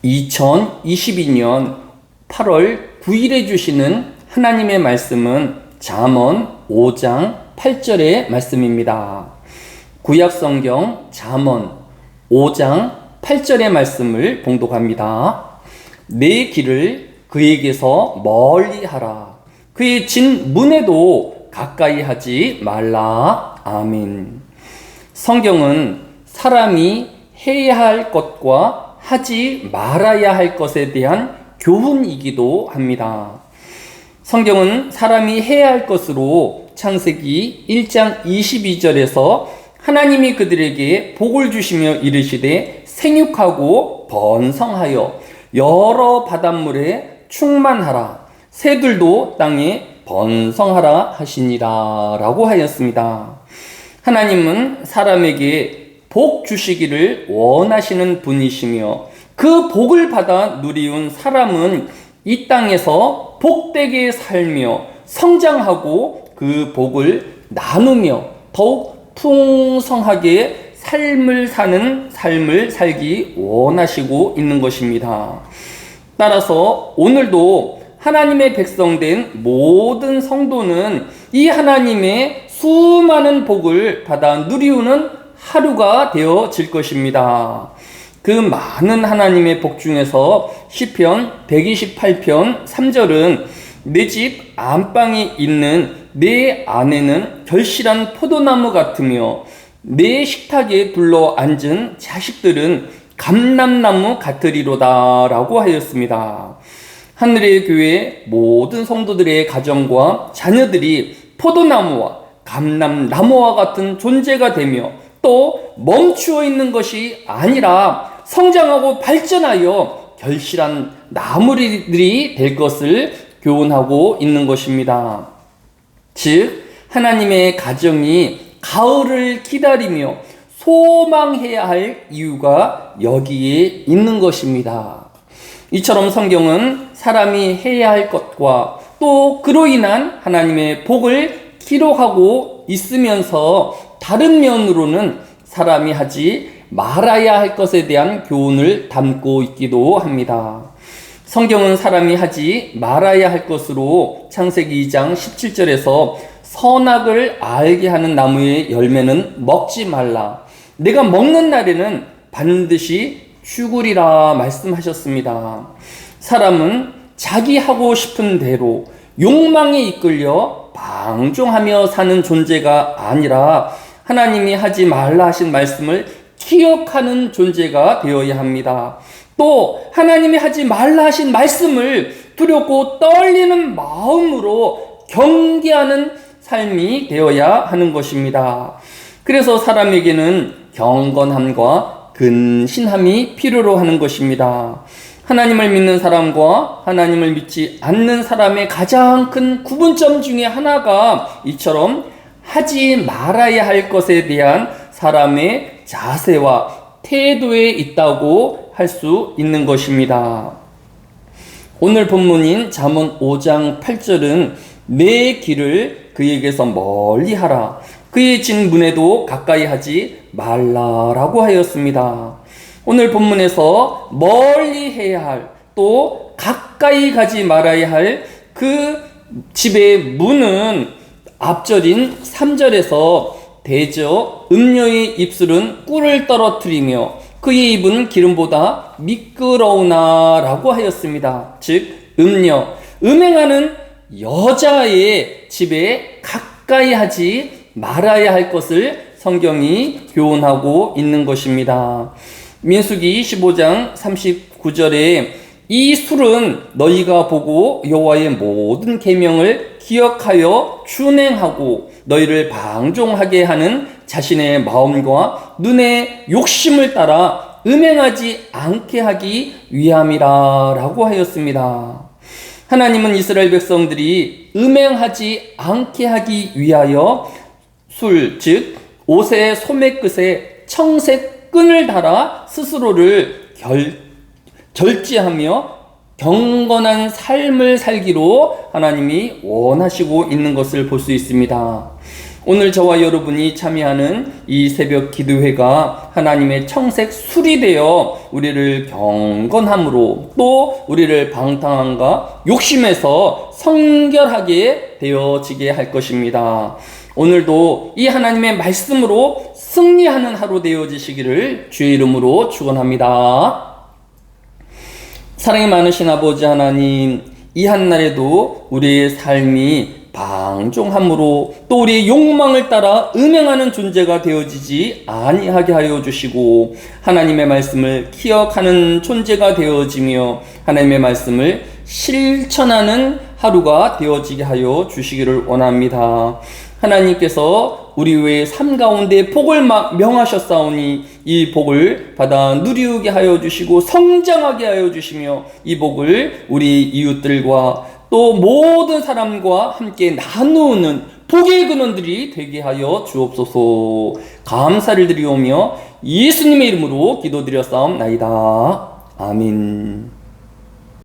2022년 8월 9일에 주시는 하나님의 말씀은 잠언 5장 8절의 말씀입니다. 구약성경 잠언 5장 8절의 말씀을 봉독합니다. 내 길을 그에게서 멀리 하라. 그의 진 문에도 가까이 하지 말라. 아멘. 성경은 사람이 해야 할 것과 하지 말아야 할 것에 대한 교훈이기도 합니다. 성경은 사람이 해야 할 것으로 창세기 1장 22절에서 하나님이 그들에게 복을 주시며 이르시되 생육하고 번성하여 여러 바닷물에 충만하라. 새들도 땅에 번성하라 하시니라 라고 하였습니다. 하나님은 사람에게 복 주시기를 원하시는 분이시며 그 복을 받아 누리운 사람은 이 땅에서 복되게 살며 성장하고 그 복을 나누며 더욱 풍성하게 삶을 사는 삶을 살기 원하시고 있는 것입니다. 따라서 오늘도 하나님의 백성된 모든 성도는 이 하나님의 수많은 복을 받아 누리우는 하루가 되어질 것입니다. 그 많은 하나님의 복 중에서 시편 128편 3절은 내 집 안방에 있는 내 아내는 결실한 포도나무 같으며 내 식탁에 둘러 앉은 자식들은 감람나무 같으리로다 라고 하였습니다. 하늘의 교회 모든 성도들의 가정과 자녀들이 포도나무와 감람나무와 같은 존재가 되며 또 멈추어 있는 것이 아니라 성장하고 발전하여 결실한 나무들이 될 것을 교훈하고 있는 것입니다. 즉 하나님의 가정이 가을을 기다리며 소망해야 할 이유가 여기에 있는 것입니다. 이처럼 성경은 사람이 해야 할 것과 또 그로 인한 하나님의 복을 기록하고 있으면서 다른 면으로는 사람이 하지 말아야 할 것에 대한 교훈을 담고 있기도 합니다. 성경은 사람이 하지 말아야 할 것으로 창세기 2장 17절에서 선악을 알게 하는 나무의 열매는 먹지 말라. 내가 먹는 날에는 반드시 죽으리라 말씀하셨습니다. 사람은 자기 하고 싶은 대로 욕망에 이끌려 방종하며 사는 존재가 아니라 하나님이 하지 말라 하신 말씀을 기억하는 존재가 되어야 합니다. 또 하나님이 하지 말라 하신 말씀을 두렵고 떨리는 마음으로 경계하는 삶이 되어야 하는 것입니다. 그래서 사람에게는 경건함과 근신함이 필요로 하는 것입니다. 하나님을 믿는 사람과 하나님을 믿지 않는 사람의 가장 큰 구분점 중에 하나가 이처럼 하지 말아야 할 것에 대한 사람의 자세와 태도에 있다고 할 수 있는 것입니다. 오늘 본문인 잠언 5장 8절은 내 길을 그에게서 멀리 하라. 그의 진 문에도 가까이 하지 말라라고 하였습니다. 오늘 본문에서 멀리 해야 할, 또 가까이 가지 말아야 할 그 집의 문은 앞절인 3절에서 대저 음녀의 입술은 꿀을 떨어뜨리며 그의 입은 기름보다 미끄러우나 라고 하였습니다. 즉 음녀, 음행하는 여자의 집에 가까이 하지 말아야 할 것을 성경이 교훈하고 있는 것입니다. 민수기 15장 39절에 이 술은 너희가 보고 여호와의 모든 계명을 기억하여 준행하고 너희를 방종하게 하는 자신의 마음과 눈의 욕심을 따라 음행하지 않게 하기 위함이라 라고 하였습니다. 하나님은 이스라엘 백성들이 음행하지 않게 하기 위하여 술, 즉 옷의 소매끝에 청색 끈을 달아 스스로를 절제하며 경건한 삶을 살기로 하나님이 원하시고 있는 것을 볼 수 있습니다. 오늘 저와 여러분이 참여하는 이 새벽 기도회가 하나님의 청색 술이 되어 우리를 경건함으로 또 우리를 방탕함과 욕심에서 성결하게 되어지게 할 것입니다. 오늘도 이 하나님의 말씀으로 승리하는 하루 되어지시기를 주의 이름으로 축원합니다. 사랑이 많으신 아버지 하나님, 이 한날에도 우리의 삶이 방종함으로 또 우리의 욕망을 따라 음행하는 존재가 되어지지 아니하게 하여 주시고 하나님의 말씀을 기억하는 존재가 되어지며 하나님의 말씀을 실천하는 하루가 되어지게 하여 주시기를 원합니다. 하나님께서 우리 외의 삶 가운데 복을 명하셨사오니 이 복을 받아 누리게 하여 주시고 성장하게 하여 주시며 이 복을 우리 이웃들과 또 모든 사람과 함께 나누는 복의 근원들이 되게 하여 주옵소서. 감사를 드리오며 예수님의 이름으로 기도드렸사옵나이다. 아멘.